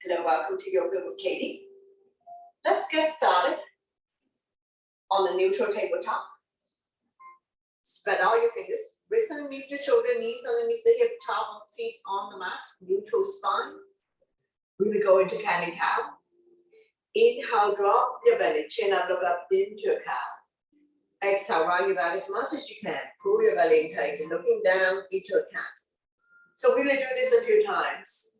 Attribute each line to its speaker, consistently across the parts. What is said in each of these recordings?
Speaker 1: Hello, welcome to Yoga with Katie. Let's get started on the neutral tabletop. Spread out your fingers, wrists underneath your shoulder, knees underneath the hip, top of feet on the mat, neutral spine. We will go into cat and cow. Inhale, drop your belly, chin up, look up into a cow. Exhale, round your back as much as you can. Pull your belly in tight and looking down into a cat. So we're going to do this a few times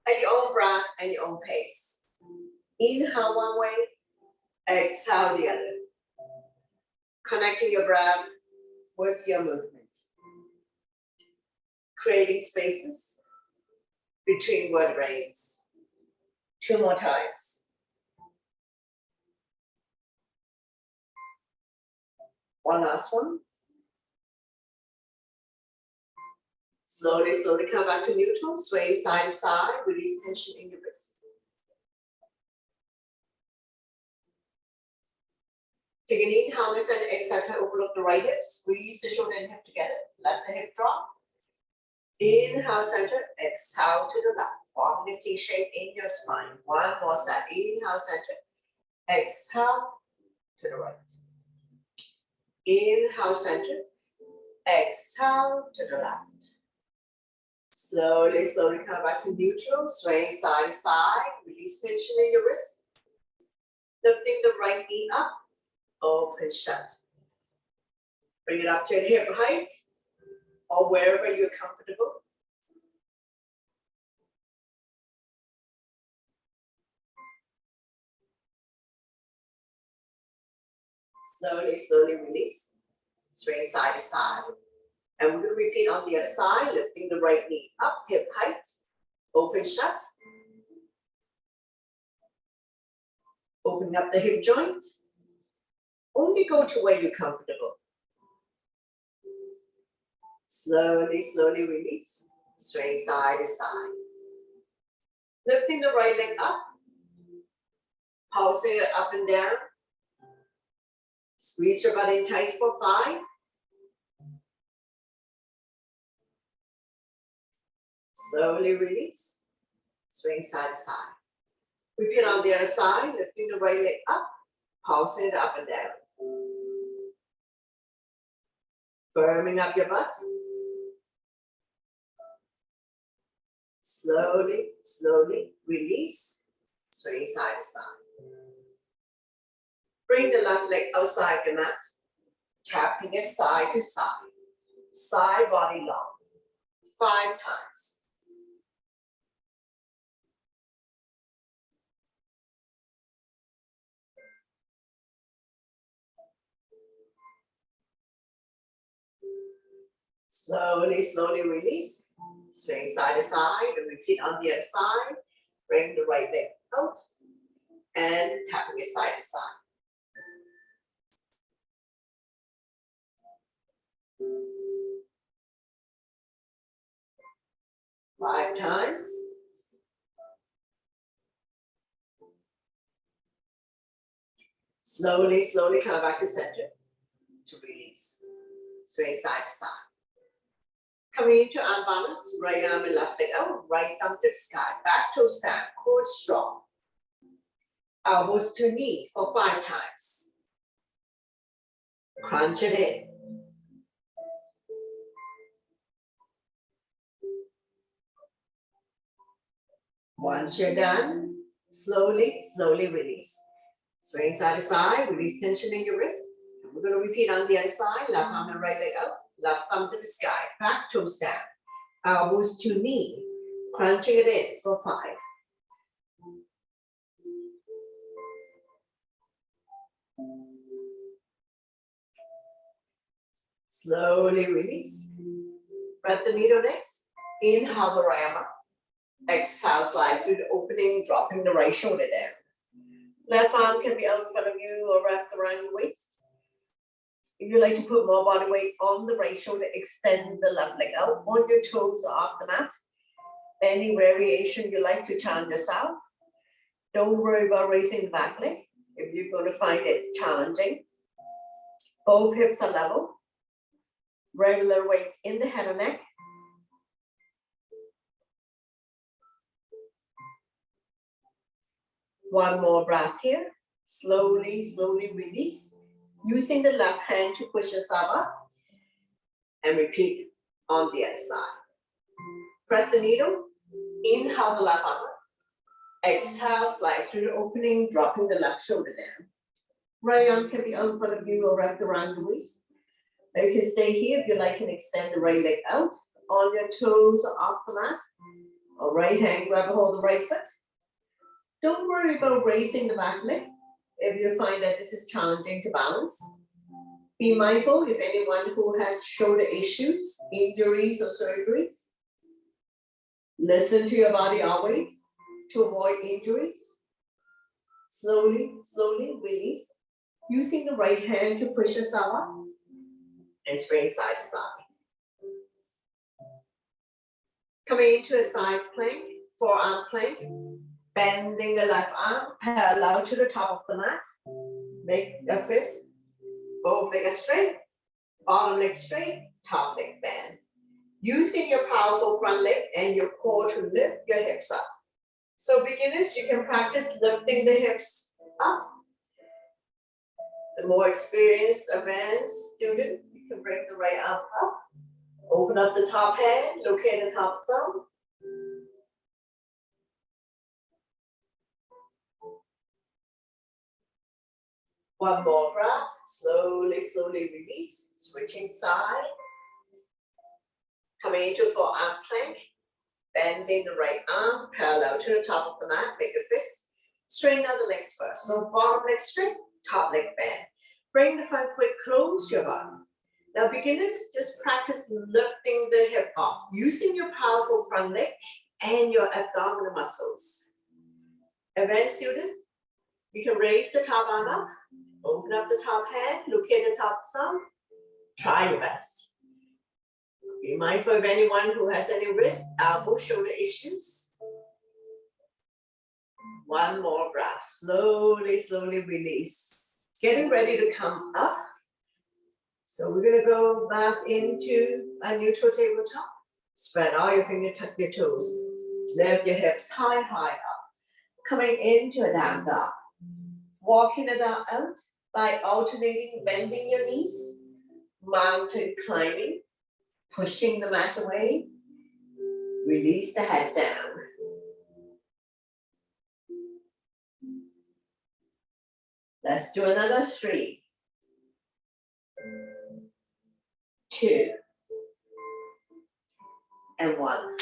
Speaker 1: at your own breath and your own pace. Inhale one way, exhale the other. Connecting your breath with your movement. Creating spaces between vertebrae. 2 more times. One last one. Slowly, slowly come back to neutral, sway side to side, release tension in your wrist. Take an inhale, this and exhale, overlook the right hip, squeeze the shoulder and hip together, let the hip drop. Inhale, center, exhale to the left, forming a C shape in your spine. One more set, inhale, center, exhale to the right. Inhale, center, exhale to the left. Slowly, slowly come back to neutral, swaying side to side, release tension in your wrist. Lifting the right knee up, open, shut. Bring it up to hip height or wherever you're comfortable. Slowly, slowly release, swing side to side. And we're going to repeat on the other side, lifting the right knee up, hip height, open, shut. Opening up the hip joint. Only go to where you're comfortable. Slowly, slowly release, swing side to side. Lifting the right leg up, pulsing it up and down. Squeeze your butt in tight for 5. Slowly release, swing side to side. Repeat on the other side, lifting the right leg up, pulsing it up and down. Firming up your butt. Slowly, slowly release, swing side to side. Bring the left leg outside the mat, tapping it side to side, side body long, 5 times. Slowly, slowly release, swing side to side, and repeat on the other side. Bring the right leg out and tapping it side to side. 5 times. Slowly, slowly come back to center to release. Swing side to side. Coming into arm balance, right arm and left leg out, right thumb to the sky, back toe stand, core strong. Elbows to knee for 5 times. Crunch it in. Once you're done, slowly, slowly release. Swing side to side, release tension in your wrist. And we're going to repeat on the other side, left arm and right leg out. Left thumb to the sky, back toes down, elbows to knee, crunching it in for 5. Slowly release. Breath the needle next. Inhale the right arm up. Exhale, slide through the opening, dropping the right shoulder down. Left arm can be out in front of you or wrapped around your waist. If you like to put more body weight on the right shoulder, extend the left leg out on your toes or off the mat. Any variation you like to challenge yourself. Don't worry about raising the back leg if you're going to find it challenging. Both hips are level. Regular weights in the head and neck. One more breath here. Slowly, slowly release. Using the left hand to push yourself up. And repeat on the other side. Thread the needle. Inhale the left arm up. Exhale, slide through the opening, dropping the left shoulder down. Right arm can be out in front of you or wrapped around the waist. You can stay here if you like and extend the right leg out. On your toes or off the mat. Or right hand, grab a hold of the right foot. Don't worry about raising the back leg if you find that this is challenging to balance. Be mindful if anyone who has shoulder issues, injuries or surgeries. Listen to your body always to avoid injuries. Slowly, slowly release. Using the right hand to push yourself up and swing side to side. Coming into a side plank, forearm plank. Bending the left arm parallel to the top of the mat. Make a fist. Both legs straight. Bottom leg straight. Top leg bend. Using your powerful front leg and your core to lift your hips up. So beginners, you can practice lifting the hips up. The more experienced, advanced student, you can bring the right arm up. Open up the top hand, locate the top thumb. One more breath, slowly, slowly release, switching side. Coming into forearm plank, bending the right arm parallel to the top of the mat, make a fist. Straighten out the legs first. So bottom leg straight, top leg bend. Bring the front foot close to your body. Now beginners, just practice lifting the hip off, using your powerful front leg and your abdominal muscles. Advanced student, you can raise the top arm up. Open up the top hand, locate the top thumb. Try your best. Be mindful of anyone who has any wrist, elbow, shoulder issues. One more breath. Slowly, slowly release. Getting ready to come up. So we're going to go back into a neutral tabletop. Spread all your fingers, tuck your toes. Lift your hips high, high up. Coming into a down dog. Walking the dog out by alternating, bending your knees, mountain climbing, pushing the mat away, release the head down. Let's do another 3, 2, and 1.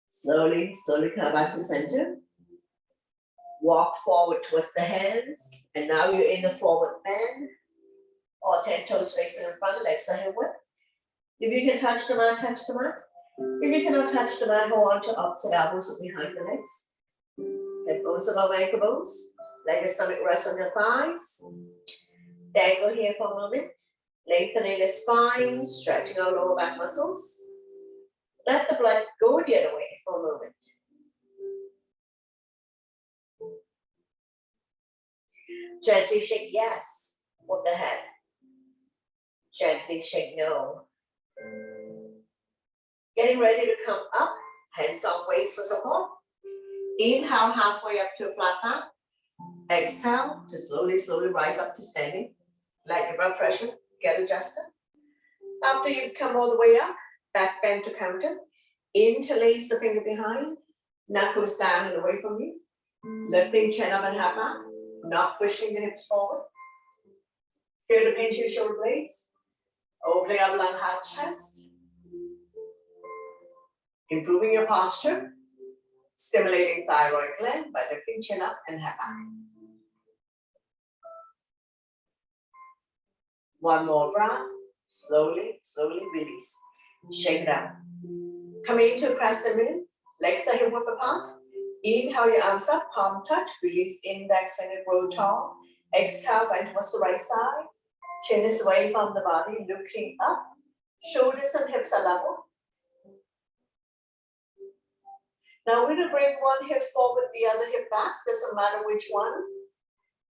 Speaker 1: Slowly, slowly come back to center. Walk forward towards the hands, and now you're in the forward bend, or 10 toes facing in front, legs are hip width. If you can touch the mat, touch the mat. If you cannot touch the mat, hold on to opposite elbows behind the legs. Hip bones above ankle bones. Let your stomach rest on your thighs. Dangle here for a moment. Lengthening the spine, stretching our lower back muscles. Let the blood go the other way for a moment. Gently shake yes with the head. Gently shake no. Getting ready to come up. Hands on waist for support. Inhale halfway up to a flat back. Exhale to slowly, slowly rise up to standing. Let your blood pressure get adjusted. After you've come all the way up, back bend to counter. Interlace the finger behind. Knuckles down and away from you. Lifting chin up and half back. Not pushing the hips forward. Feel the pinch in your shoulder blades. Opening up lung, heart, chest. Improving your posture. Stimulating thyroid gland by lifting chin up and head back. One more breath. Slowly, slowly release. Shake it out. Coming into a crescent moon. Legs are hip width apart. Inhale your arms up, palm touch. Release index finger, grow tall. Exhale, bend towards the right side. Chin is away from the body, looking up. Shoulders and hips are level. Now we're going to bring one hip forward, the other hip back. Doesn't matter which one.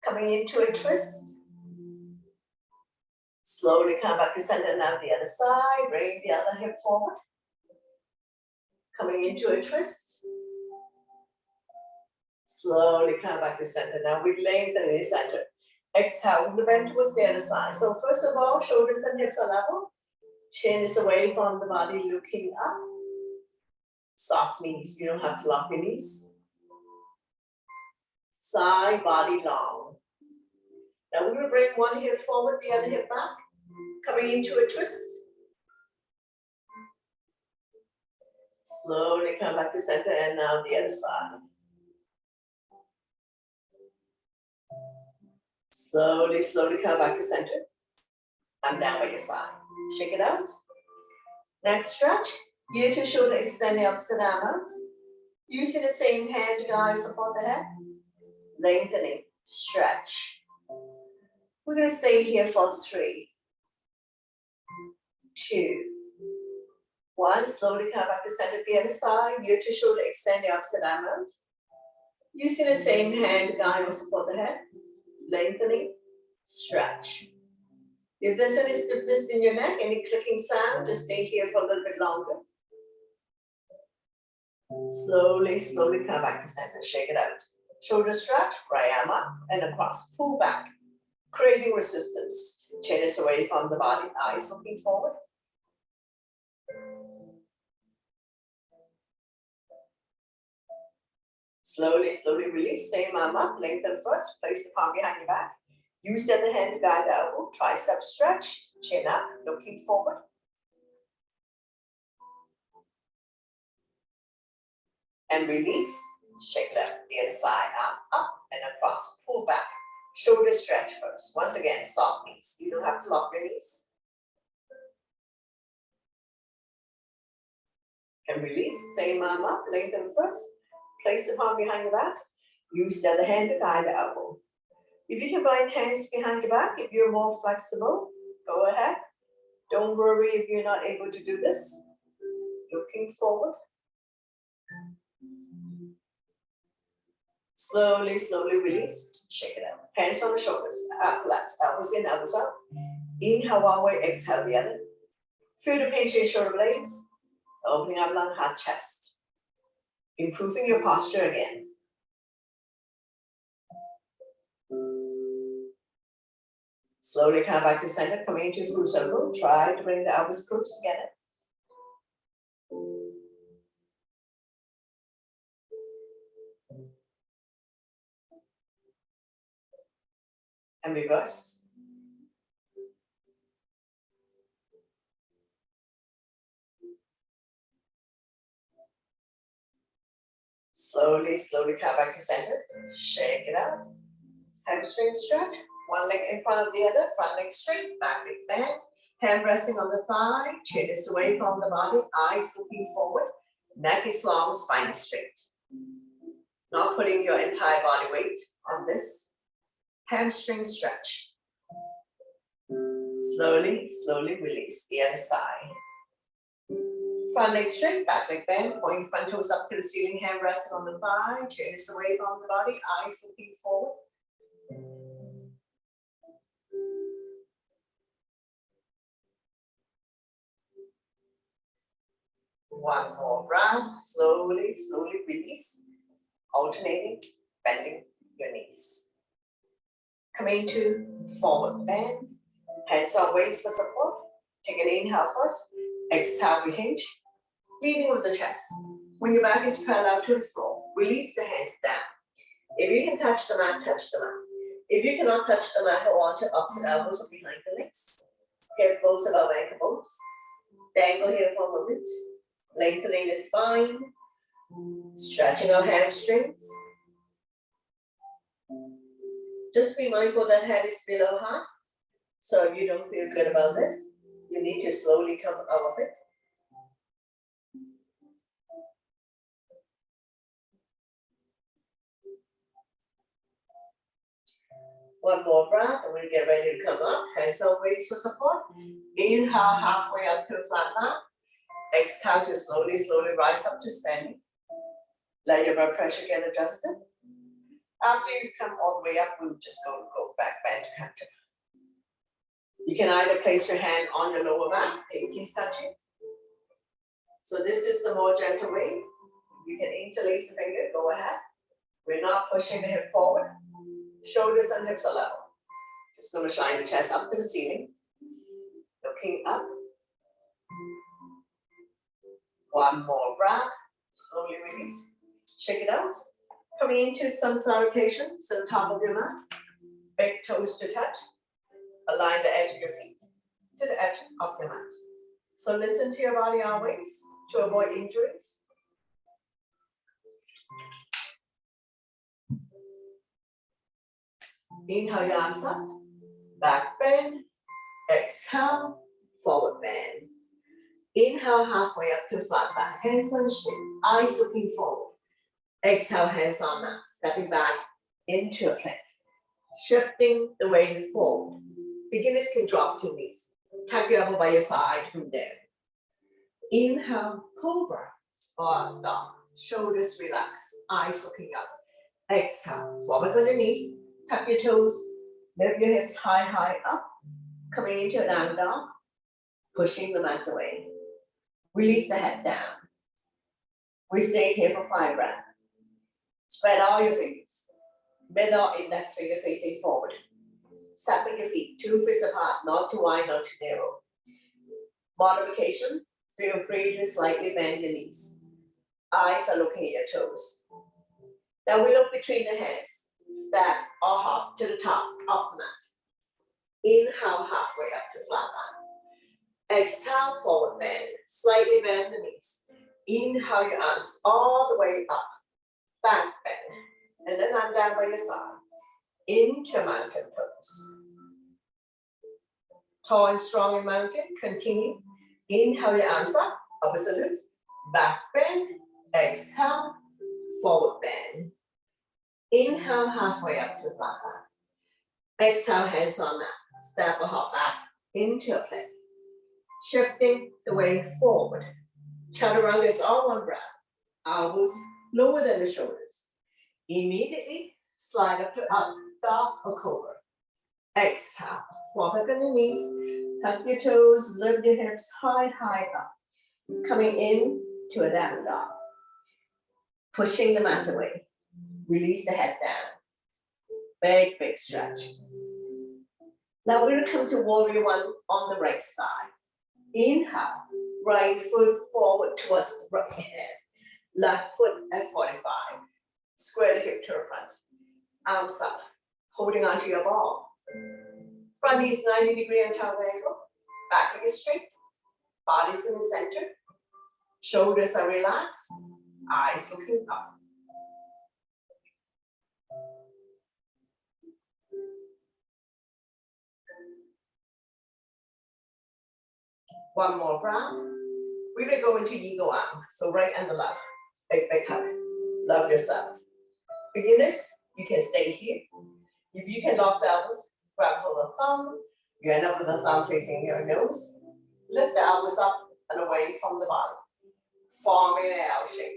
Speaker 1: Coming into a twist. Slowly come back to center. Now the other side. Bring the other hip forward. Coming into a twist. Slowly come back to center. Now we lengthen in the center. Exhale, the bend towards the other side. So first of all, shoulders and hips are level. Chin is away from the body, looking up. Soft knees. You don't have to lock your knees. Side body long. Now we're going to bring one hip forward, the other hip back. Coming into a twist. Slowly come back to center and now the other side. Slowly, slowly come back to center. And down by your side. Shake it out. Next stretch. Ear to shoulder, extend the opposite arm out. Using the same hand to guide support the head. Lengthening, stretch. We're going to stay here for 3, 2, 1. Slowly come back to center the other side. Ear to shoulder, extend the opposite arm out. Using the same hand to guide or support the head. Lengthening, stretch. If there's any stiffness in your neck, any clicking sound, just stay here for a little bit longer. Slowly, slowly come back to center. Shake it out. Shoulder stretch, right arm up and across. Pull back, creating resistance. Chin is away from the body, eyes looking forward. Slowly, slowly release. Same arm up, lengthen first. Place the palm behind your back. Use the other hand to guide the elbow. Tricep stretch, chin up, looking forward. And release. Shake them the other side, arm up and across. Pull back. Shoulder stretch first. Once again, soft knees. You don't have to lock your knees. And release. Same arm up, lengthen first. Place the palm behind your back. Use the other hand to guide the elbow. If you can bind hands behind your back, if you're more flexible, go ahead. Don't worry if you're not able to do this. Looking forward. Slowly, slowly release. Shake it out. Hands on the shoulders. Flat. Elbows in, elbows out. Inhale one way, exhale the other. Feel the pinch in your shoulder blades. Opening up lung, heart, chest. Improving your posture again. Slowly come back to center, coming into full circle. Try to bring the elbows close together. And reverse. Slowly, slowly come back to center. Shake it out. Hamstring stretch. One leg in front of the other. Front leg straight, back leg bend. Hand resting on the thigh. Chin is away from the body. Eyes looking forward. Neck is long, spine is straight. Not putting your entire body weight on this. Hamstring stretch. Slowly, slowly release the other side. Front leg straight, back leg bend, point front toes up to the ceiling, hand resting on the thigh, chin is away from the body, eyes looking forward. One more breath, slowly, slowly release, alternating, bending your knees. Coming to forward bend, hands on waist for support. Take an inhale first, exhale, we hinge. Leading with the chest. When your back is parallel to the floor, release the hands down. If you can touch the mat, touch the mat. If you cannot touch the mat, hold on to opposite elbows or behind the legs. Hip bones above ankle bones. Dangle here for a moment. Lengthening the spine. Stretching our hamstrings. Just be mindful that head is below heart. So if you don't feel good about this, you need to slowly come out of it. One more breath, and we get ready to come up. Hands on waist for support. Inhale halfway up to a flat back. Exhale to slowly, slowly rise up to standing. Let your blood pressure get adjusted. After you come all the way up, we'll just go back bend to counter. You can either place your hand on your lower back, pinkies touching. So this is the more gentle way. You can interlace the finger, go ahead. We're not pushing the hip forward. Shoulders and hips are level. Just gonna shine the chest up to the ceiling. Looking up. One more breath. Slowly release. Shake it out. Coming into sun salutation, so top of your mat. Big toes to touch. Align the edge of your feet to the edge of your mat. So listen to your body always to avoid injuries. Inhale your arms up, back bend, exhale, forward bend. Inhale halfway up to flat back, hands on shin, eyes looking forward. Exhale, hands on mat, stepping back into a plank. Shifting the weight forward. Beginners can drop to knees. Tap your elbow by your side from there. Inhale, cobra or dog. Shoulders relax, eyes looking up. Exhale, forward on the knees. Tap your toes, lift your hips high up. Coming into a down dog. Pushing the mat away. Release the head down. We stay here for 5 breaths. Spread all your fingers. Middle index finger facing forward. Separate your feet 2 fists apart, not too wide, not too narrow. Modification, feel free to slightly bend your knees. Eyes are looking at your toes. Now we look between the hands. Step or hop to the top of the mat. Inhale halfway up to flat back. Exhale, forward bend. Slightly bend the knees. Inhale your arms all the way up. Back bend. And then arm down by your side. Into mountain pose. Tall and strong in mountain. Continue. Inhale your arms up. Opposite hips. Back bend. Exhale. Forward bend. Inhale halfway up to flat back. Exhale, hands on mat. Step or hop back into a plank. Shifting the weight forward. Chaturanga is all one breath. Elbows lower than the shoulders. Immediately slide up to up, dog or cobra. Exhale, forward on the knees. Tuck your toes, lift your hips high up. Coming in to a down dog. Pushing the mat away. Release the head down. Big stretch. Now we're going to come to warrior 1 on the right side. Inhale, right foot forward towards the right hand. Left foot at 45. Square the hip to the front. Arms up, holding onto your ball. Front knee is 90 degrees on top of ankle. Back leg is straight. Body's in the center. Shoulders are relaxed. Eyes looking up. One more breath. We're going to go into eagle arm. So right and the left. Big hug. Love yourself. Beginners, you can stay here. If you can lock the elbows, grab hold of the thumb. You end up with the thumb facing your nose. Lift the elbows up and away from the bottom. Forming an L shape.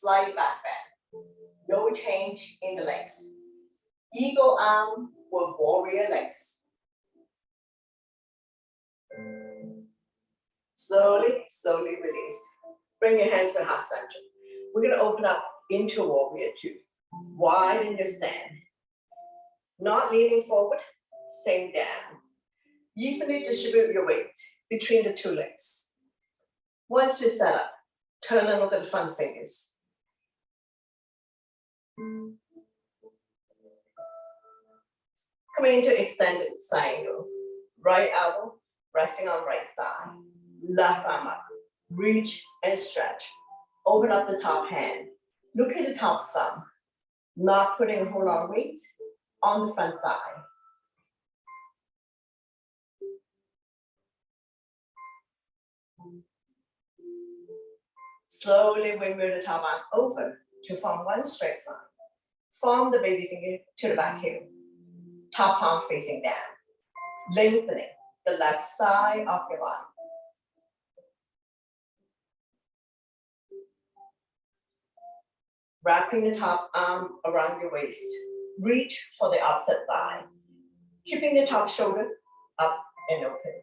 Speaker 1: Slight back bend. No change in the legs. Eagle arm with warrior legs. Slowly release. Bring your hands to heart center. We're going to open up into warrior 2. Widen your stand. Not leaning forward, sink down. Evenly distribute your weight between the 2 legs. Once you're set up, turn and look at the front fingers. Coming into extended triangle. Right elbow resting on right thigh. Left arm up. Reach and stretch. Open up the top hand. Look at the top thumb. Not putting a whole lot of weight on the front thigh. Slowly wiggle the top arm over to form one straight line. Form the baby finger to the back heel. Top palm facing down. Lengthening the left side of your body. Wrapping the top arm around your waist. Reach for the opposite thigh. Keeping the top shoulder up and open.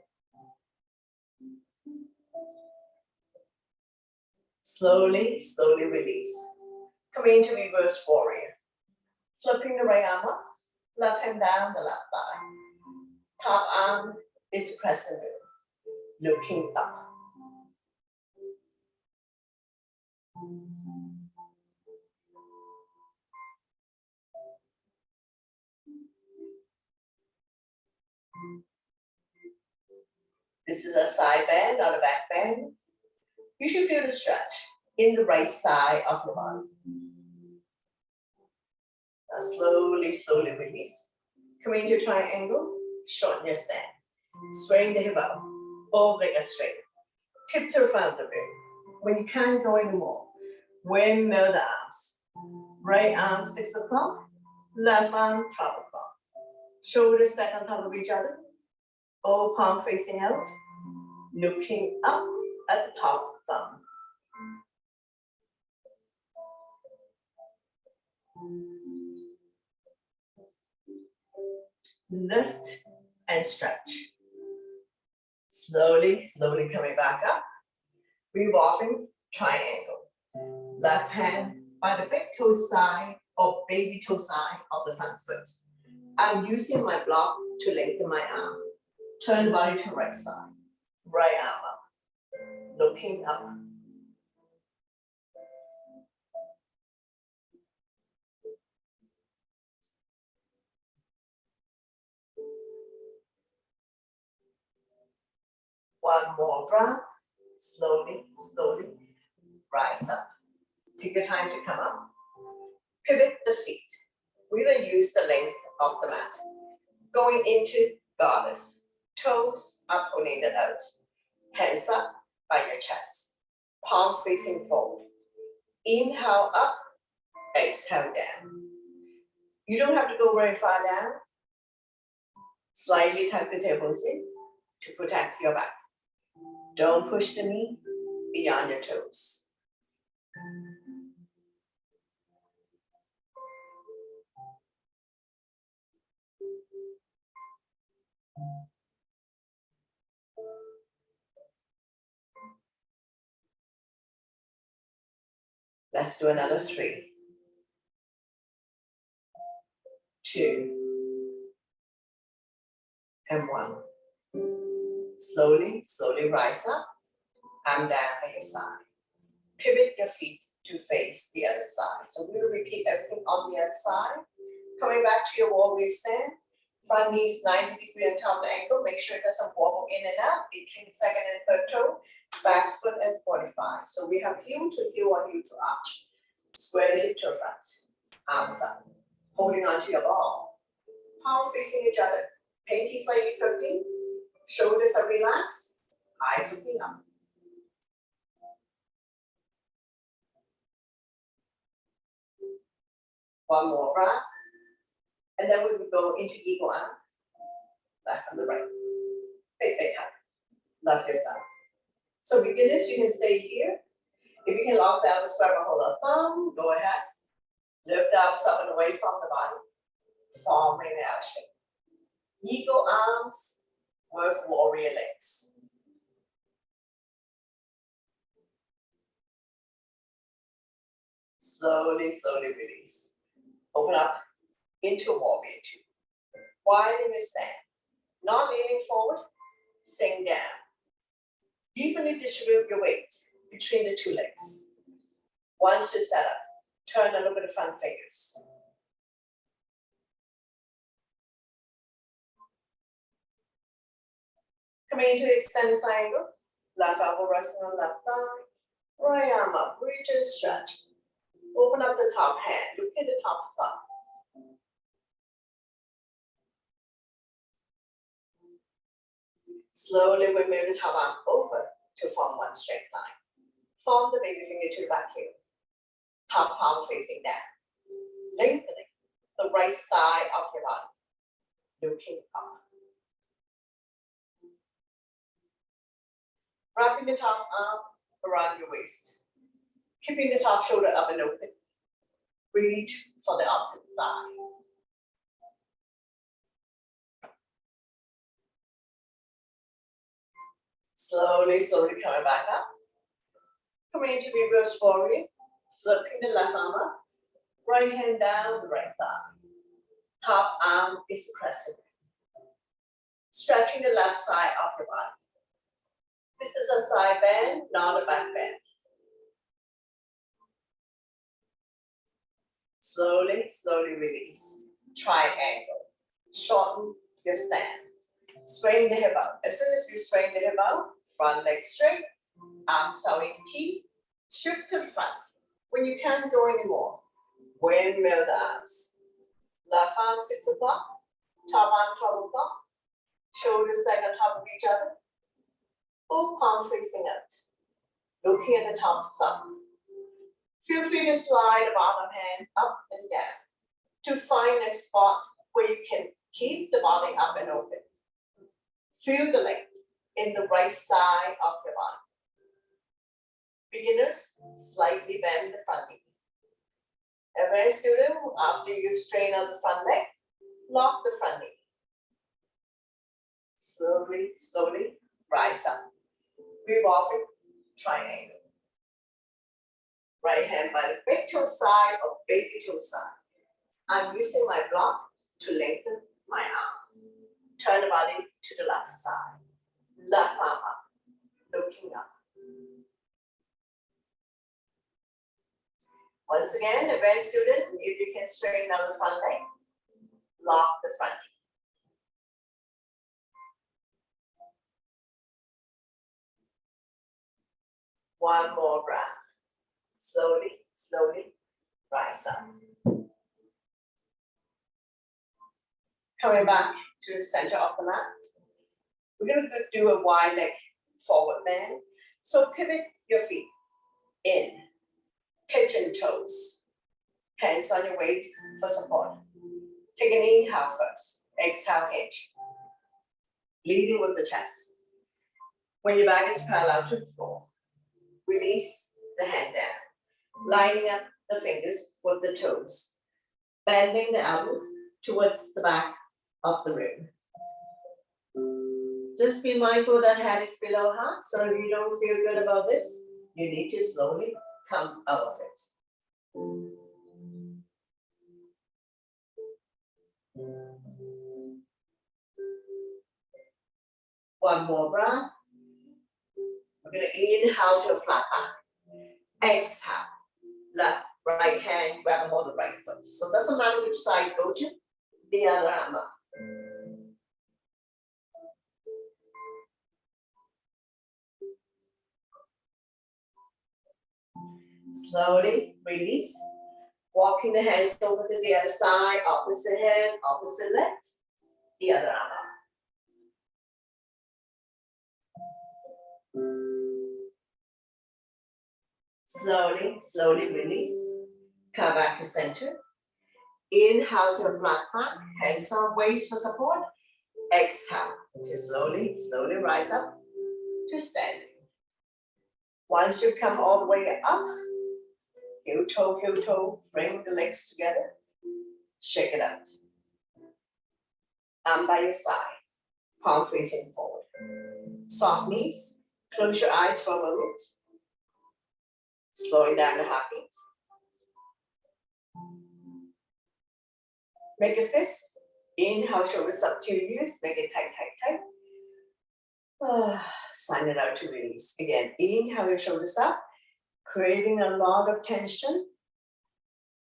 Speaker 1: Slowly, slowly release. Coming into reverse warrior. Flipping the right arm up, left hand down the left thigh. Top arm is crescent moon, looking up. This is a side bend, not a back bend. You should feel the stretch in the right side of your body. Now slowly, slowly release. Come into triangle, shorten your stand. Swaying the hip up, both legs straight. Tip to the front of the bed. When you can't go anymore, windmill the arms. Right arm 6 o'clock, left arm 12 o'clock. Shoulders stacked on top of each other. All palm facing out, looking up at the top thumb. Lift and stretch. Slowly, slowly coming back up. Revolving triangle. Left hand by the big toe side or baby toe side of the front foot. I'm using my block to lengthen my arm. Turn the body to right side. Right arm up. Looking up. One more breath. Slowly, slowly rise up. Take your time to come up. Pivot the feet. We're going to use the length of the mat. Going into goddess. Toes are pointed out. Hands up by your chest. Palm facing forward. Inhale up. Exhale down. You don't have to go very far down. Slightly tuck the tailbones in to protect your back. Don't push the knee beyond your toes. Let's do another 3, 2, and 1. Slowly, slowly rise up. Arm down by your side. Pivot your feet to face the other side. So we'll repeat everything on the other side. Coming back to your warrior stand. Front knees 90 degrees on top of the ankle. Make sure it doesn't wobble in and out between second and third toe. Back foot and 45. So we have heel to heel or heel to arch. Square the hip to the front. Arms up. Holding onto your ball. Palm facing each other. Pinky slightly curving. Shoulders are relaxed. Eyes looking up. One more breath. And then we will go into eagle arm. Left and the right. Big, big hug. Left yourself. So beginners, you can stay here. If you can lock down the grab a hold of thumb, go ahead. Lift the arms up and away from the body. Forming the L shape. Eagle arms with warrior legs. Slowly, slowly release. Open up into warrior 2. Widen your stand. Not leaning forward, sink down. Evenly distribute your weight between the 2 legs. Once you set up, turn and look at the front fingers. Coming into extended triangle, left elbow resting on left thigh, right arm up, reach and stretch. Open up the top hand, look at the top thumb. Slowly we move the top arm over to form one straight line. Form the baby finger to the back heel. Top palm facing down. Lengthening the right side of your body. Looking up. Wrapping the top arm around your waist. Keeping the top shoulder up and open. Reach for the opposite thigh. Slowly, slowly coming back up. Coming into reverse forward, flipping the left arm up, right hand down, the right thigh. Top arm is pressing. Stretching the left side of your body. This is a side bend, not a back bend. Slowly, slowly release. Triangle. Shorten your stand. Swing the hip out. As soon as you swing the hip out, front leg straight, arms out in T, shift to the front. When you can't go anymore, windmill the arms. Left arm 6 o'clock, top arm 12 o'clock, shoulders stacked on top of each other, both palms facing out, looking at the top thumb. Feel free to slide the bottom hand up and down to find a spot where you can keep the body up and open. Feel the length in the right side of your body. Beginners, slightly bend the front knee. Advanced student, after you strain on the front leg, lock the front knee. Slowly, slowly rise up. Revolving triangle. Right hand by the big toe side or baby toe side. I'm using my block to lengthen my arm. Turn the body to the left side. Left arm up, looking up. Once again, advanced student, if you can straighten out the front leg, lock the front knee. One more breath. Slowly, slowly rise up. Coming back to the center of the mat. We're going to do a wide leg forward bend. So pivot your feet in. Pigeon toes. Hands on your waist for support. Take an inhale first. Exhale, hinge. Leading with the chest. When your back is parallel to the floor, release the hand down. Lining up the fingers with the toes. Bending the elbows towards the back of the room. Just be mindful that head is below heart, so if you don't feel good about this, you need to slowly come out of it. One more breath. We're going to inhale to a flat back. Exhale. Left, right hand, grab hold of the right foot. So it doesn't matter which side you go to, the other arm up. Slowly release. Walking the hands over to the other side, opposite hand, opposite leg, the other arm up. Slowly, slowly release. Come back to center. Inhale to a flat back, hands on waist for support. Exhale to slowly, slowly rise up to standing. Once you come all the way up, heel toe, bring the legs together. Shake it out. Arm by your side, palm facing forward. Soft knees, close your eyes for a moment. Slowing down the heartbeat. Make a fist. Inhale, shoulders up to your ears. Make it tight. Sign it out to release. Again, inhale your shoulders up, creating a lot of tension.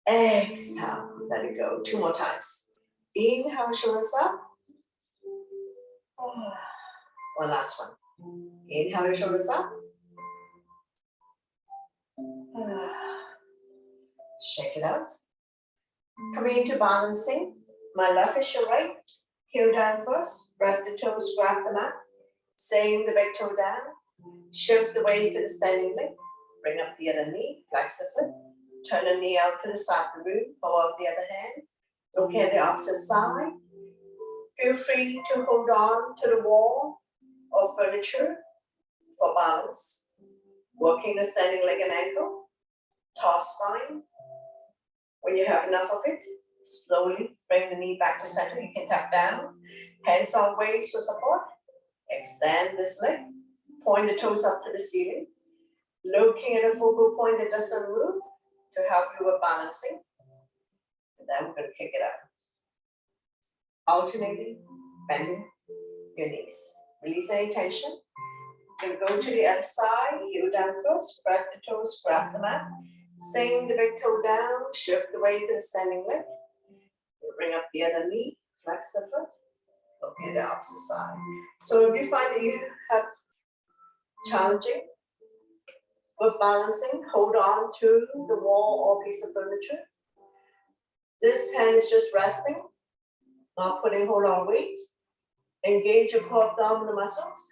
Speaker 1: Exhale, let it go. 2 more times. Inhale, shoulders up. One last one. Inhale your shoulders up. Shake it out. Coming into balancing. My left is your right. Heel down first. Wrap the toes, grab the mat. Same the big toe down. Shift the weight to the standing leg. Bring up the other knee. Flex the foot. Turn the knee out to the side of the room. Pull out the other hand. Look at the opposite side. Feel free to hold on to the wall or furniture for balance. Working the standing leg and ankle. Toss spine. When you have enough of it, slowly bring the knee back to center. You can tap down. Hands on waist for support. Extend this leg. Point the toes up to the ceiling. Looking at a focal point that doesn't move to help you with balancing. And then we're going to kick it up. Alternating, bending your knees. Release any tension. Then go to the other side, heel down first, spread the toes, grab the mat. Same the big toe down, shift the weight to the standing leg. Bring up the other knee, flex the foot. Look at the opposite side. So if you find that you have challenging with balancing, hold on to the wall or piece of furniture. This hand is just resting, not putting hold on weight. Engage your core abdominal muscles,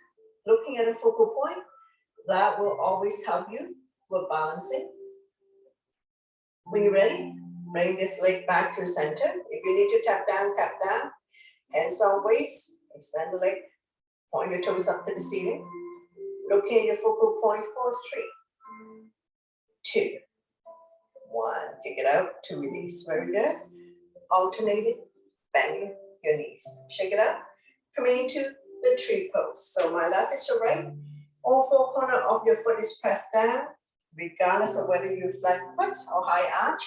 Speaker 1: looking at a focal point. That will always help you with balancing. When you're ready, bring this leg back to the center. If you need to tap down, tap down. Hands on waist, extend the leg, point your toes up to the ceiling. Locate your focal points for 3, 2, 1. Kick it out to release. Very good. Alternating, bending your knees. Shake it up. Coming into the tree pose. So my left is your right. All 4 corners of your foot is pressed down, regardless of whether you flat foot or high arch.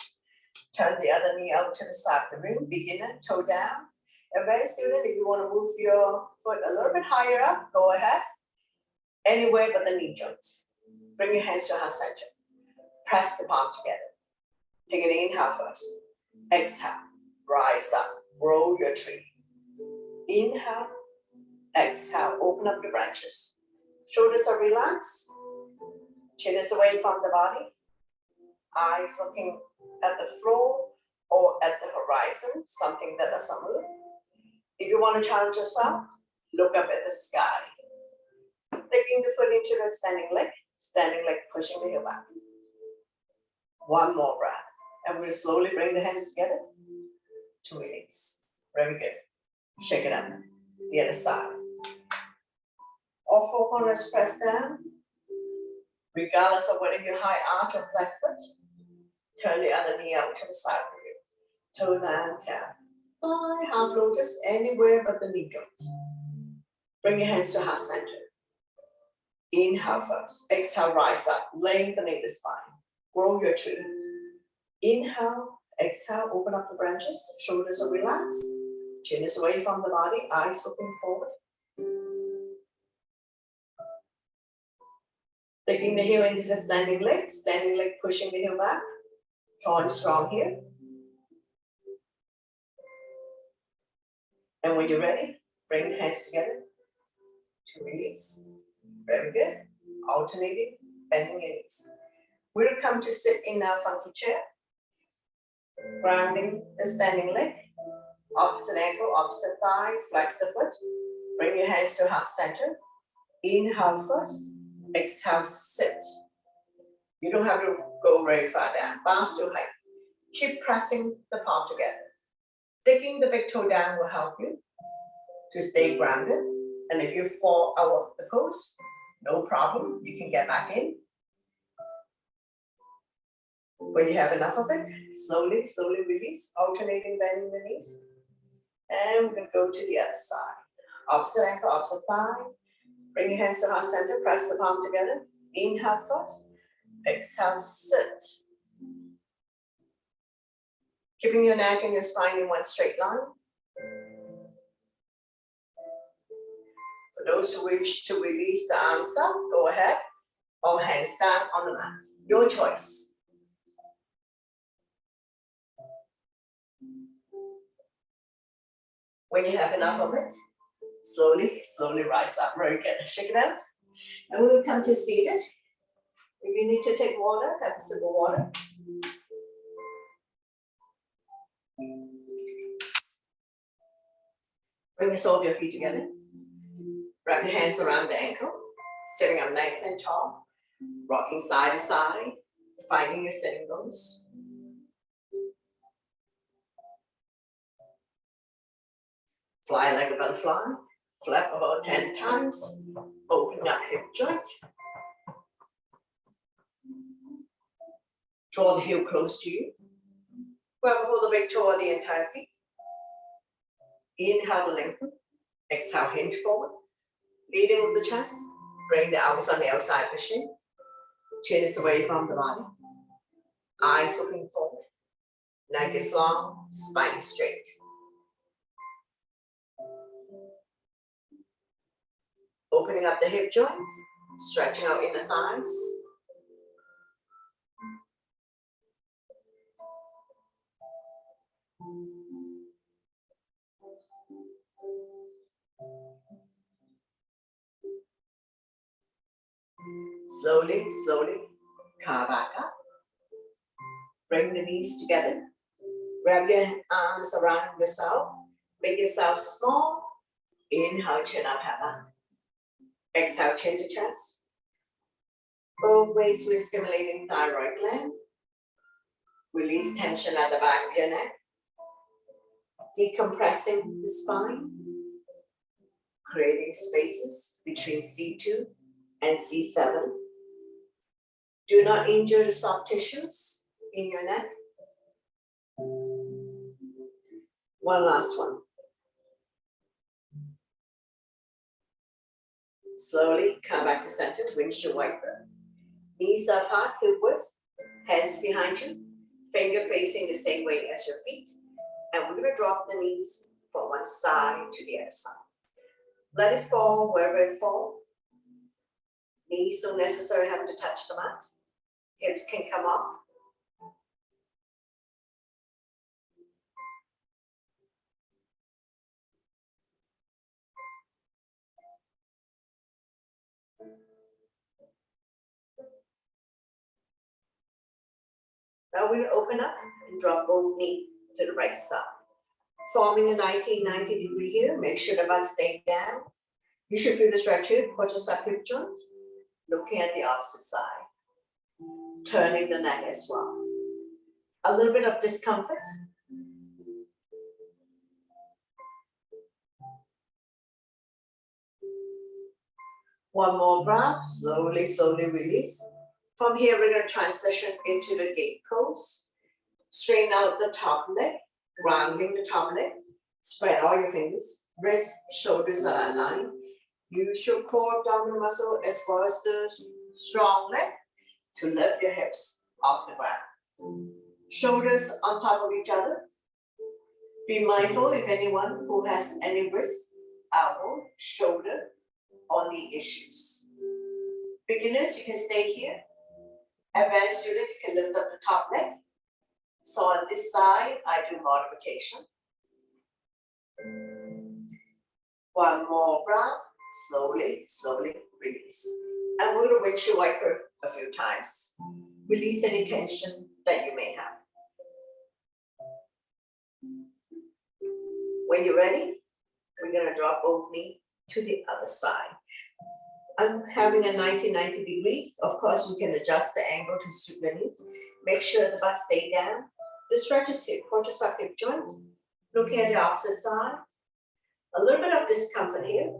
Speaker 1: Turn the other knee out to the side of the room. Beginner, toe down. Advanced student, if you want to move your foot a little bit higher up, go ahead. Anywhere but the knee joint. Bring your hands to heart center. Press the palm together. Take an inhale first. Exhale. Rise up. Roll your tree. Inhale. Exhale. Open up the branches. Shoulders are relaxed. Chin is away from the body. Eyes looking at the floor or at the horizon, something that doesn't move. If you want to challenge yourself, look up at the sky. Taking the foot into the standing leg pushing the heel back. One more breath. And we'll slowly bring the hands together to release. Very good. Shake it up. The other side. All 4 corners press down. Regardless of whether you're high arch or flat foot, turn the other knee out to the side of you. Toe down, calf. Fly, half lotus, anywhere but the knee joint. Bring your hands to heart center. Inhale first. Exhale, rise up. Lengthening the spine. Grow your tree. Inhale, exhale, open up the branches. Shoulders are relaxed. Chin is away from the body. Eyes looking forward. Taking the heel into the standing leg pushing the heel back. Drawing strong here. And when you're ready, bring the hands together to release. Very good. Alternating, bending your knees. We'll come to sit in our funky chair. Grounding the standing leg. Opposite ankle, opposite thigh, flex the foot. Bring your hands to heart center. Inhale first. Exhale, sit. You don't have to go very far down. Bounce to height. Keep pressing the palm together. Taking the big toe down will help you to stay grounded. And if you fall out of the pose, no problem. You can get back in. When you have enough of it, slowly, slowly release, alternating bending the knees. And we're going to go to the other side. Opposite ankle, opposite thigh. Bring your hands to heart center, press the palm together. Inhale first. Exhale, sit. Keeping your neck and your spine in one straight line. For those who wish to release the arms up, go ahead. Or hands down on the mat. Your choice. When you have enough of it, slowly, slowly rise up. Very good. Shake it out. And we will come to seated. If you need to take water, have a sip of water. Bring the sole of your feet together. Wrap your hands around the ankle. Sitting up nice and tall. Rocking side to side. Finding your sitting bones. Fly like a butterfly. Flap about 10 times. Open up hip joint. Draw the heel close to you. Grab hold of the big toe of the entire feet. Inhale to lengthen. Exhale, hinge forward. Leading with the chest. Bring the elbows on the outside of the shin. Chin is away from the body. Eyes looking forward. Neck is long, spine is straight. Opening up the hip joint, stretching out inner thighs. Slowly, slowly, carve back up. Bring the knees together. Grab your arms around yourself. Make yourself small. Inhale, chin up, heaven. Exhale, chin to chest. Both ways we're stimulating thyroid gland. Release tension at the back of your neck. Decompressing the spine. Creating spaces between C2 and C7. Do not injure the soft tissues in your neck. One last one. Slowly come back to center, windshield wiper. Knees are apart, hip width, hands behind you, finger facing the same way as your feet. And we're going to drop the knees from one side to the other side. Let it fall wherever it falls. Knees don't necessarily have to touch the mat. Hips can come up. Now we're going to open up and drop both knees to the right side. Forming a 90 degree here. Make sure the butt stays down. You should feel the stretch here. Quadricep hip joint. Looking at the opposite side. Turning the neck as well. A little bit of discomfort. One more breath. Slowly, slowly release. From here, we're going to transition into the gate pose. Straighten out the top leg, grounding the top leg. Spread all your fingers. Wrists, shoulders are aligned. Use your core abdominal muscle as well as the strong leg to lift your hips off the ground. Shoulders on top of each other. Be mindful if anyone who has any wrist, elbow, shoulder, or knee issues. Beginners, you can stay here. Advanced student, you can lift up the top leg. So on this side, I do modification. One more breath. Slowly, slowly release. And we're going to windshield wiper a few times. Release any tension that you may have. When you're ready, we're going to drop both knees to the other side. I'm having a 90 degree. Of course, you can adjust the angle to suit your needs. Make sure the butt stays down. The stretch is here, quadricep hip joint. Looking at the opposite side. A little bit of discomfort here.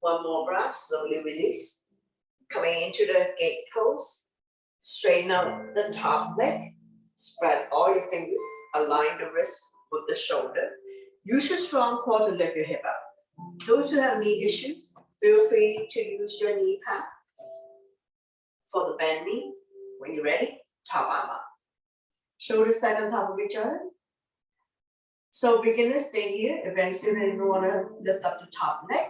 Speaker 1: One more breath, slowly release. Coming into the gate pose. Straighten out the top leg. Spread all your fingers. Align the wrist with the shoulder. Use your strong core to lift your hip up. Those who have knee issues, feel free to use your knee pad for the bend knee. When you're ready, top arm up. Shoulders stack on top of each other. So beginners, stay here. Eventually, you want to lift up the top leg.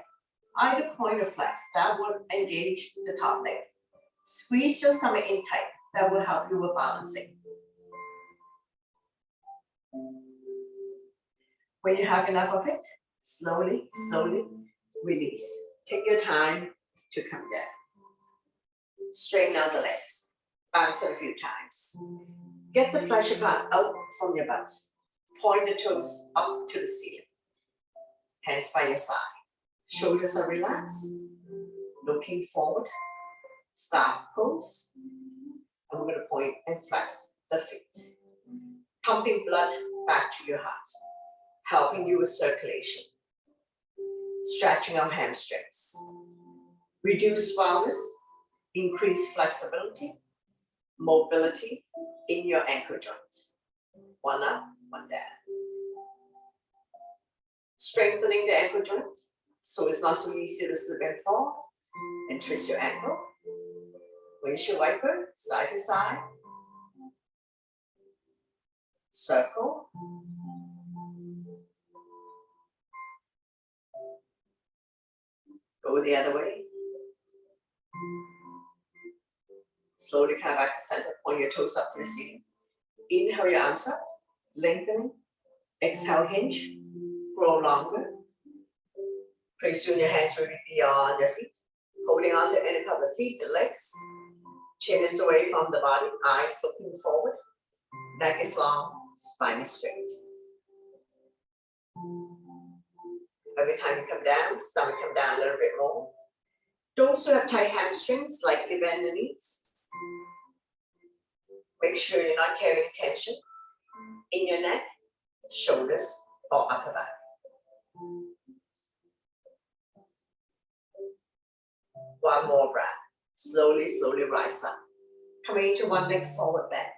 Speaker 1: Either point or flex. That will engage the top leg. Squeeze your stomach in tight. That will help you with balancing. When you have enough of it, slowly, slowly release. Take your time to come down. Straighten out the legs. Bounce it a few times. Get the flesh gland out from your butt. Point the toes up to the ceiling. Hands by your side. Shoulders are relaxed. Looking forward. Start pose. And we're going to point and flex the feet. Pumping blood back to your heart. Helping you with circulation. Stretching our hamstrings. Reduce swellness. Increase flexibility. Mobility. in your ankle joint. One up, one down. Strengthening the ankle joint so it's not so easy to slip and fall. And twist your ankle. Windshield wiper, side to side. Circle. Go the other way. Slowly come back to center. Point your toes up to the ceiling. Inhale your arms up, lengthening. Exhale, hinge. Grow longer. Place your hands really beyond your feet. Holding on to any of the feet, the legs. Chin is away from the body. Eyes looking forward. Neck is long. Spine is straight. Every time you come down, stomach come down a little bit more. Those who have tight hamstrings, slightly bend the knees. Make sure you're not carrying tension in your neck, shoulders, or upper back. One more breath. Slowly, slowly rise up. Coming into one leg forward bend.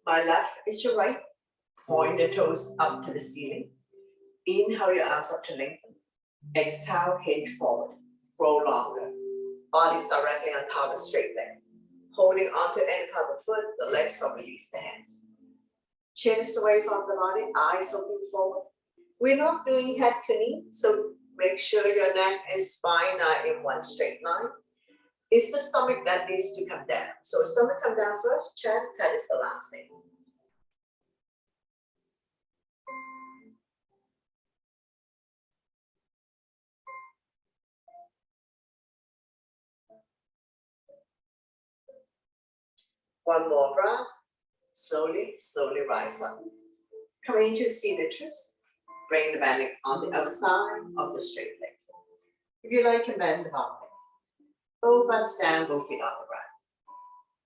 Speaker 1: My left is your right. Point the toes up to the ceiling. Inhale your arms up to lengthen. Exhale, hinge forward. Grow longer. Body's directly on top of the straight leg. Holding onto any part of the foot, the legs or release the hands. Chin is away from the body, eyes looking forward. We're not doing head to knee, so make sure your neck and spine are in one straight line. It's the stomach that needs to come down. So stomach come down first, chest, head is the last thing. One more breath. Slowly, slowly rise up. Coming into seated twist. Bring the bend on the outside of the straight leg. If you like, you can bend the bottom leg. Both butts down, both feet on the ground.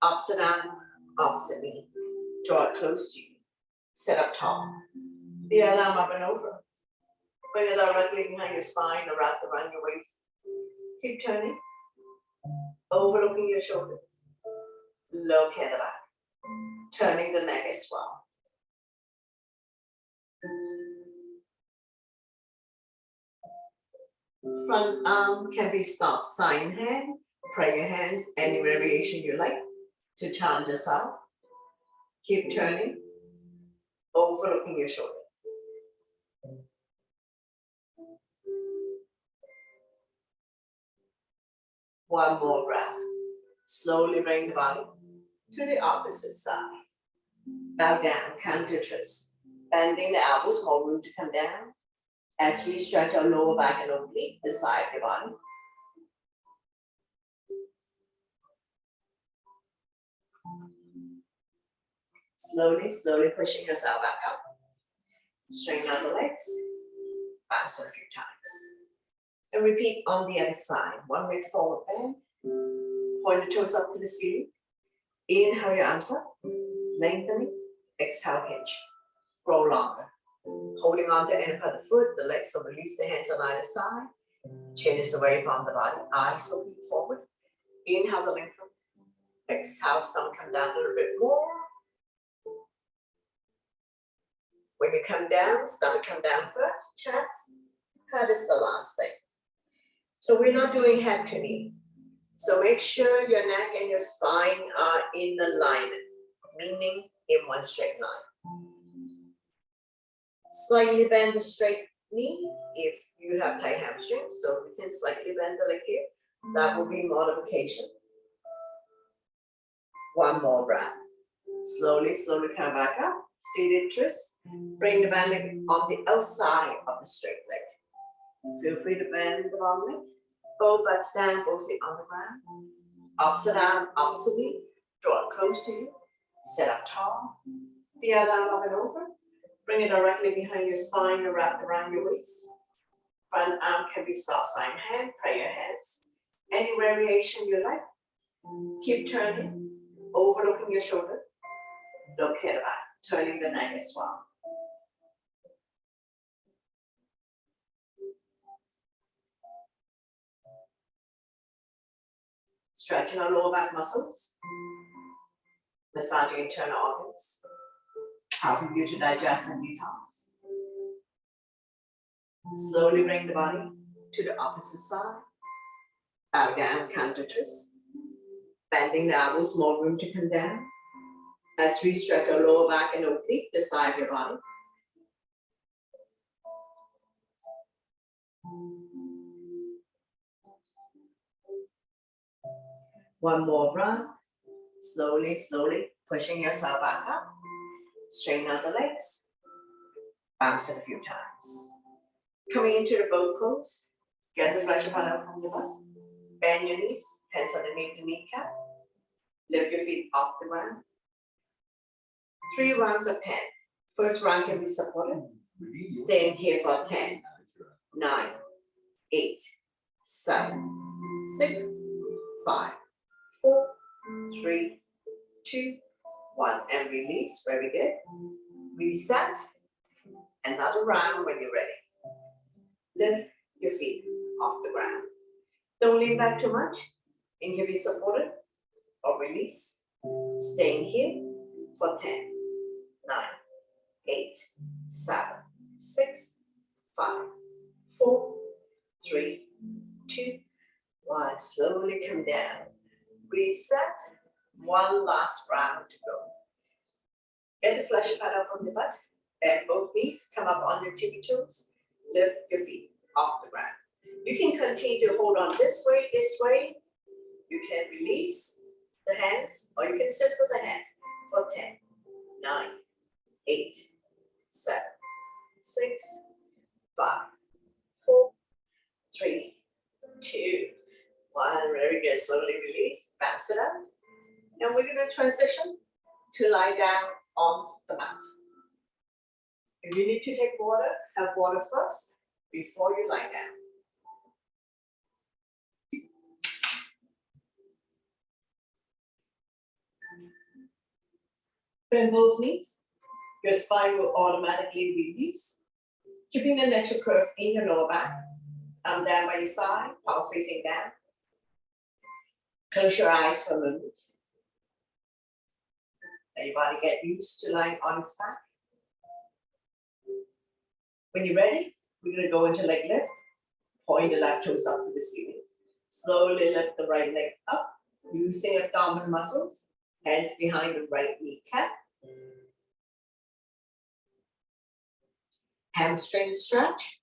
Speaker 1: Opposite arm, opposite knee. Draw it close to you. Sit up tall. The other arm up and over. Bring it directly behind your spine or wrap around your waist. Keep turning. Overlooking your shoulder. Look at the back. Turning the neck as well. Front arm can be stopped sign hand, prayer hands, any variation you like to challenge yourself. Keep turning, overlooking your shoulder. One more breath. Slowly bring the body to the opposite side. Bow down, counter twist. Bending the elbows, more room to come down. As we stretch our lower back and oblique, the side of the body. Slowly, slowly pushing yourself back up. Straighten out the legs. Bounce a few times. And repeat on the other side. One leg forward bend. Point the toes up to the ceiling. Inhale your arms up. Lengthening. Exhale, hinge. Grow longer. Holding on to any part of the foot, the legs, so release the hands on either side. Chin is away from the body. Eyes looking forward. Inhale the length. Exhale, stomach come down a little bit more. When you come down, stomach come down first, chest. Head is the last thing. So we're not doing head to knee. So make sure your neck and your spine are in alignment, meaning in one straight line. Slightly bend the straight knee if you have tight hamstrings. So you can slightly bend the leg here. That will be modification. One more breath. Slowly, slowly come back up. Seated twist. Bring the bend on the outside of the straight leg. Feel free to bend the bottom leg. Both butts down, both feet on the ground. Opposite arm, opposite knee. Draw it close to you. Sit up tall. The other arm up and over. Bring it directly behind your spine or wrapped around your waist. Front arm can be stop sign hand, prayer hands. Any variation you like. Keep turning, overlooking your shoulder. Look at the back, turning the neck as well. Stretching our lower back muscles. Massaging internal organs, helping you to digest and detox. Slowly bring the body to the opposite side. Bow down, counter twist. Bending the elbows, more room to come down. As we stretch our lower back and oblique the side of your body. One more breath. Slowly, slowly pushing yourself back up. Straighten out the legs. Bounce it a few times. Coming into the boat pose. Get the flesh apart out from your butt. Bend your knees, hands underneath the kneecap. Lift your feet off the ground. 3 rounds of 10. First round can be supported. Stay in here for 10, 9, 8, 7, 6, 5, 4, 3, 2, 1, and release. Very good. Reset. Another round when you're ready. Lift your feet off the ground. Don't lean back too much. And can be supported or release. Staying here for 10, 9, 8, 7, 6, 5, 4, 3, 2, 1. Slowly come down. Reset. One last round to go. Get the flesh pad out from the butt. Bend both knees. Come up on your tippy toes. Lift your feet off the ground. You can continue to hold on this way, this way. You can release the hands, or you can scissor the hands for 10, 9, 8, 7, 6, 5, 4, 3, 2, 1. Very good. Slowly release. Bounce it out. And we're going to transition to lie down on the mat. If you need to take water, have water first before you lie down. Bend both knees. Your spine will automatically release. Keeping the natural curve in your lower back. Arm down by your side, palm facing down. Close your eyes for a moment. Let your body get used to lying on its back. When you're ready, we're going to go into leg lift. Point the left toes up to the ceiling. Slowly lift the right leg up, using abdominal muscles. Hands behind the right kneecap. Hamstring stretch.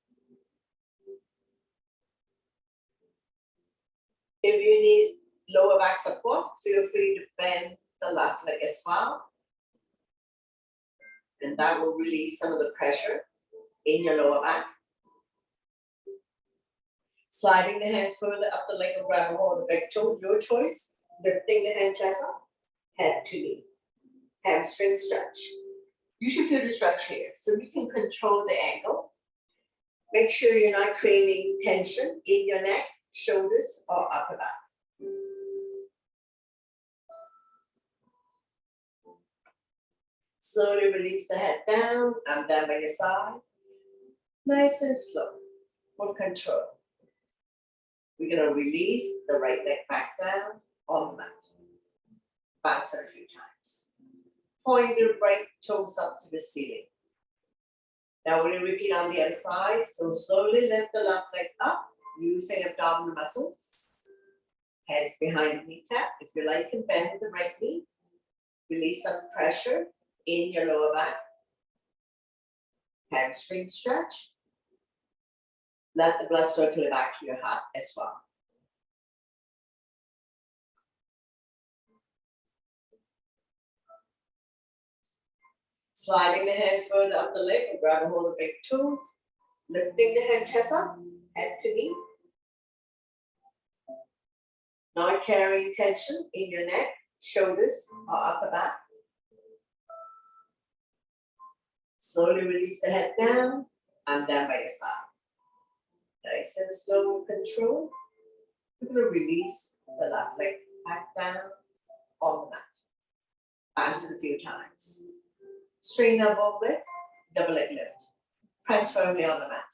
Speaker 1: If you need lower back support, feel free to bend the left leg as well. And that will release some of the pressure in your lower back. Sliding the hand further up the leg and grab a hold of the big toe, your choice. Lifting the hand chest up, head to knee. Hamstring stretch. You should feel the stretch here, so you can control the angle. Make sure you're not creating tension in your neck, shoulders, or upper back. Slowly release the head down, and down by your side. Nice and slow, with control. We're going to release the right leg back down on the mat. Bounce it a few times. Point your right toes up to the ceiling. Now we're going to repeat on the other side. So slowly lift the left leg up, using abdominal muscles. Hands behind the kneecap. If you like, you can bend the right knee. Release some pressure in your lower back. Hamstring stretch. Let the blood circulate back to your heart as well. Sliding the hand further up the leg and grab a hold of the big toes. Lifting the hand chest up, head to knee. Not carrying tension in your neck, shoulders, or upper back. Slowly release the head down and down by your side. Nice and slow control. We're going to release the left leg back down on the mat. Bounce it a few times. Straighten out both legs, double leg lift. Press firmly on the mat.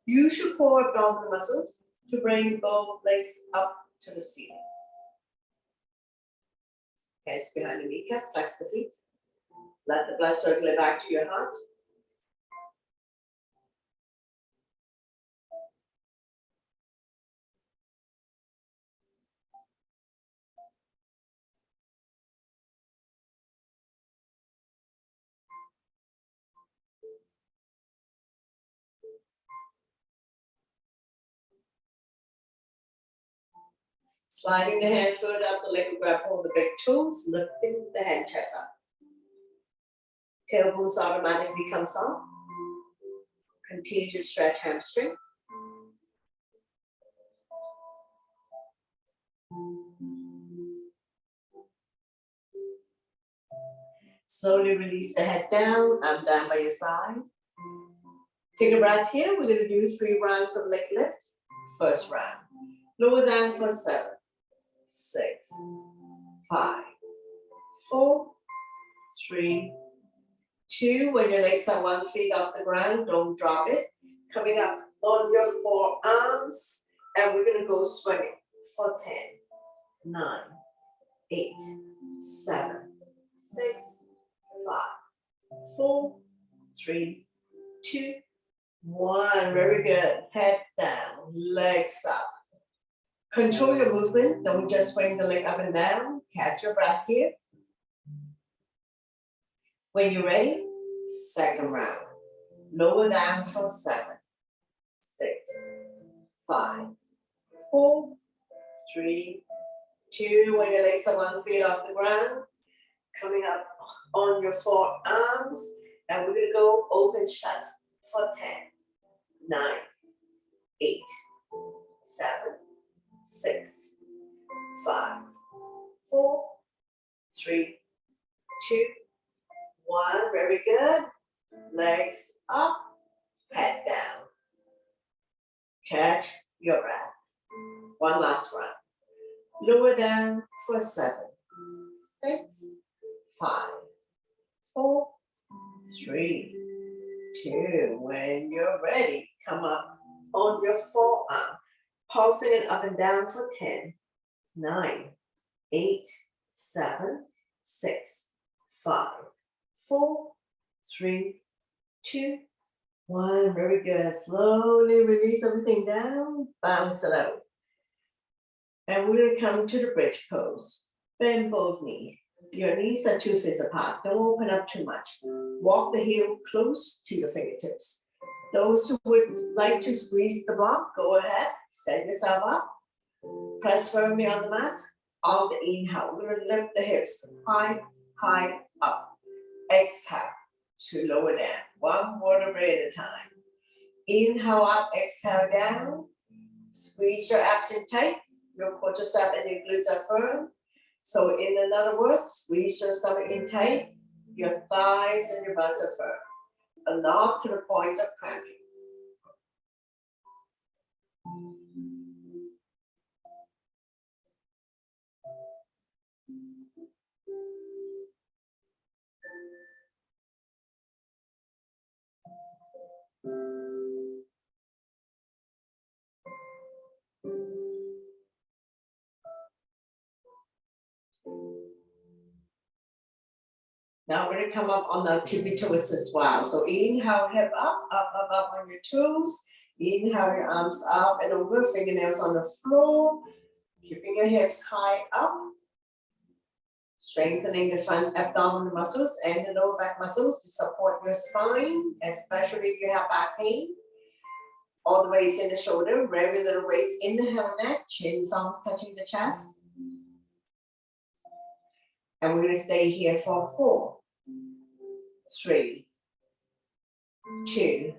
Speaker 1: Use your core abdominal muscles to bring both legs up to the ceiling. Hands behind the kneecap, flex the feet. Let the blood circulate back to your heart. Sliding the hand further up the leg, grab hold of the big toes, lifting the hand chest up. Tailbones automatically comes off. Continue to stretch hamstring. Slowly release the head down, arm down by your side. Take a breath here. We're going to do 3 rounds of leg lift. First round. Lower down for 7, 6, 5, 4, 3, 2. When your legs are 1 foot off the ground, don't drop it. Coming up on your forearms, and we're going to go swimming for 10, 9, 8, 7, 6, 5, 4, 3, 2, 1. Very good. Head down, legs up. Control your movement. Don't just swing the leg up and down. Catch your breath here. When you're ready, second round. Lower down for 7, 6, 5, 4, 3, 2. When your legs are 1 foot off the ground, coming up on your forearms, and we're gonna go open shut for 10, 9, 8, 7, 6, 5, 4, 3, 2, 1. Very good. Legs up, head down. Catch your breath. One last round. Lower down for 7, 6, 5, 4, 3, 2. When you're ready, come up on your forearm. Pulsing it up and down for 10, 9, 8, 7, 6, 5, 4, 3, 2, 1. Very good. Slowly release everything down. Bounce it out. And we're going to come to the bridge pose. Bend both knees. Your knees are 2 feet apart. Don't open up too much. Walk the heel close to your fingertips. Those who would like to squeeze the block, go ahead. Set yourself up. Press firmly on the mat. On the inhale, we're going to lift the hips high, high, up. Exhale to lower down. 1 vertebrae at a time. Inhale up, exhale down. Squeeze your abs in tight. Your quadriceps and your glutes are firm. So in other words, squeeze your stomach in tight. Your thighs and your butt are firm. And not to the point of cramping. Now we're going to come up on the tippy toes as well. So inhale, hip up, up, up, up on your toes. Inhale, your arms up and over, fingernails on the floor. Keeping your hips high up. Strengthening the front abdominal muscles and the lower back muscles to support your spine, especially if you have back pain. All the weights in the shoulder, very little weights in the head and neck, chin's almost touching the chest. And we're going to stay here for 4, 3, 2,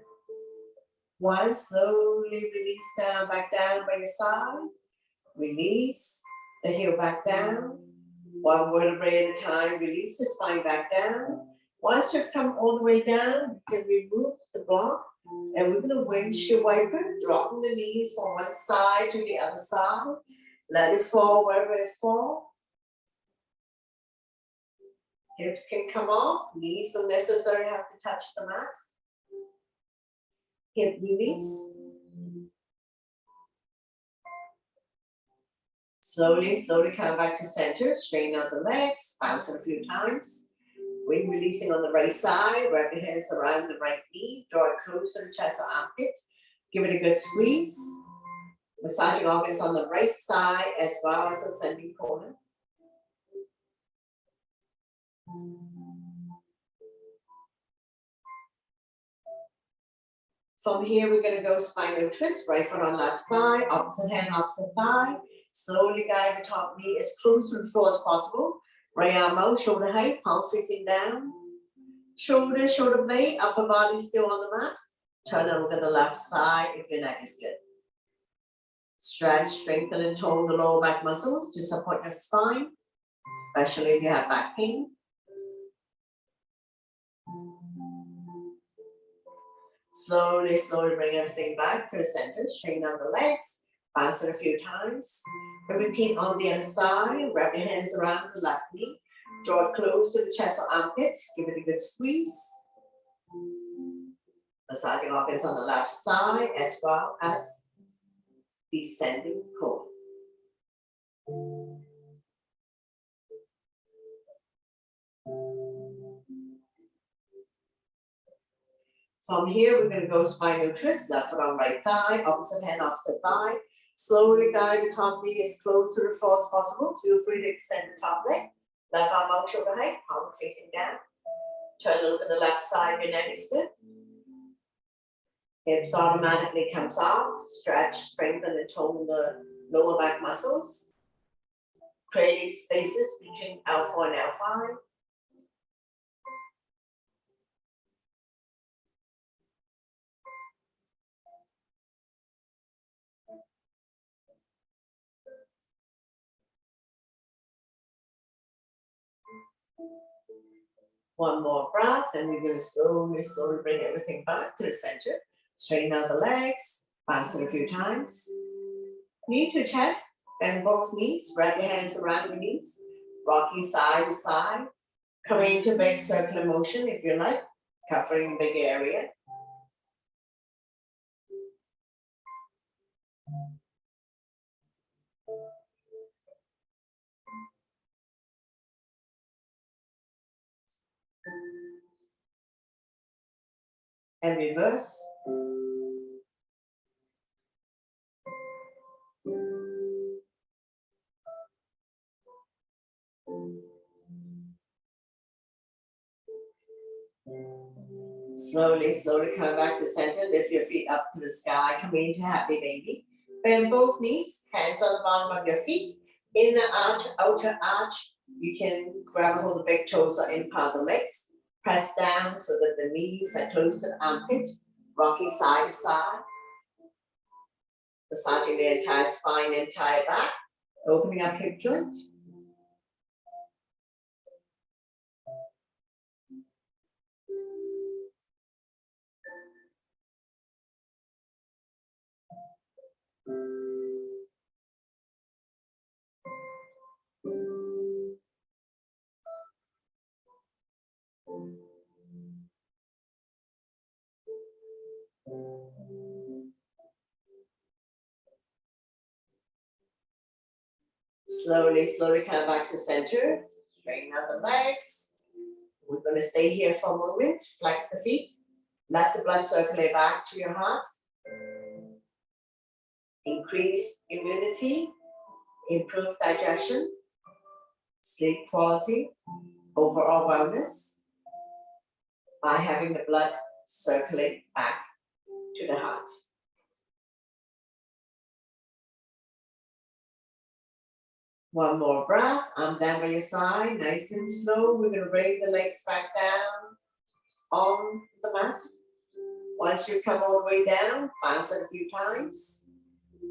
Speaker 1: 1. Slowly release down, back down by your side. Release the heel back down. 1 vertebrae at a time. Release the spine back down. Once you've come all the way down, you can remove the block. And we're going to windshield wiper, dropping the knees from one side to the other side. Let it fall wherever it falls. Hips can come off, knees don't necessarily have to touch the mat. Hip release. Slowly, slowly come back to center. Straighten out the legs. Bounce it a few times. When releasing on the right side, wrap your hands around the right knee. Draw it close to the chest or armpits. Give it a good squeeze. Massaging organs on the right side as well as ascending colon. From here, we're going to go spinal twist. Right foot on left thigh, opposite hand, opposite thigh. Slowly guide the top knee as close to the floor as possible. Right arm out, shoulder height, palm facing down. Shoulder, shoulder blade, upper body still on the mat. Turn and look at the left side if your neck is good. Stretch, strengthen, and tone the lower back muscles to support your spine, especially if you have back pain. Slowly, slowly bring everything back to the center. Straighten out the legs, bounce it a few times. And repeat on the other side. Wrap your hands around the left knee. Draw it close to the chest or armpits. Give it a good squeeze. Massaging organs on the left side as well as descending colon. From here, we're going to go spinal twist, left foot on right thigh, opposite hand, opposite thigh. Slowly guide the top knee as close to the floor as possible. Feel free to extend the top leg. Left arm out, shoulder height, palm facing down. Turn a look at the left side, your neck is good. Hips automatically comes off. Stretch, strengthen, and tone the lower back muscles. Creating spaces between L4 and L5. One more breath, and we're going to slowly, slowly bring everything back to the center. Straighten out the legs, bounce it a few times. Knee to chest, bend both knees, wrap your hands around your knees, rocking side to side. Coming into big circular motion if you like, covering a big area. And reverse. Slowly, slowly come back to center. Lift your feet up to the sky. Come into happy baby. Bend both knees. Hands on the bottom of your feet. Inner arch, outer arch. You can grab a hold of the big toes or in part of the legs. Press down so that the knees are close to the armpits. Rocking side to side. Massaging the entire spine, entire back. Opening up hip joint. Slowly, slowly come back to center. Straighten out the legs. We're going to stay here for a moment. Flex the feet. Let the blood circulate back to your heart. Increase immunity. Improve digestion. Sleep quality. Overall wellness. By having the blood circulate back to the heart. One more breath. Arm down by your side, nice and slow. We're going to bring the legs back down on the mat. Once you come all the way down, bounce it a few times.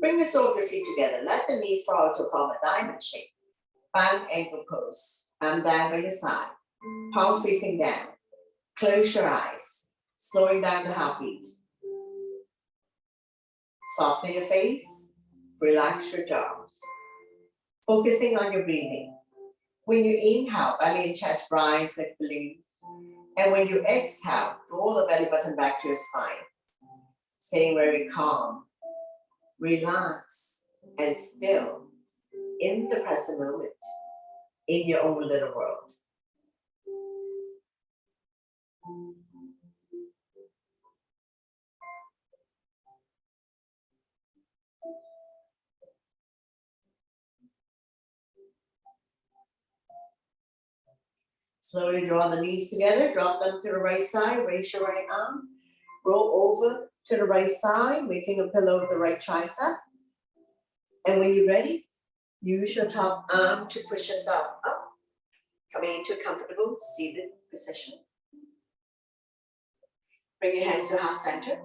Speaker 1: Bring the soles of your feet together. Let the knee fall to form a diamond shape. Band ankle pose. Arm down by your side. Palm facing down. Close your eyes. Slowing down the heartbeat. Soften your face. Relax your jaws. Focusing on your breathing. When you inhale, belly and chest rise like balloon. And when you exhale, draw the belly button back to your spine. Staying very calm, relax, and still. in the present moment, in your own little world. Slowly draw the knees together, drop them to the right side, raise your right arm, roll over to the right side, making a pillow of the right tricep. And when you're ready, use your top arm to push yourself up, coming into a comfortable seated position. Bring your hands to heart center.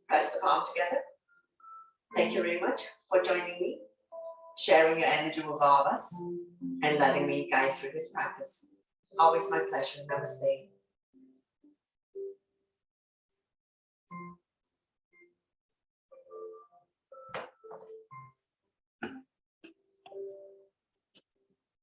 Speaker 1: Press the palm together. Thank you very much for joining me, sharing your energy with all of us, and letting me guide through this practice. Always my pleasure. Namaste.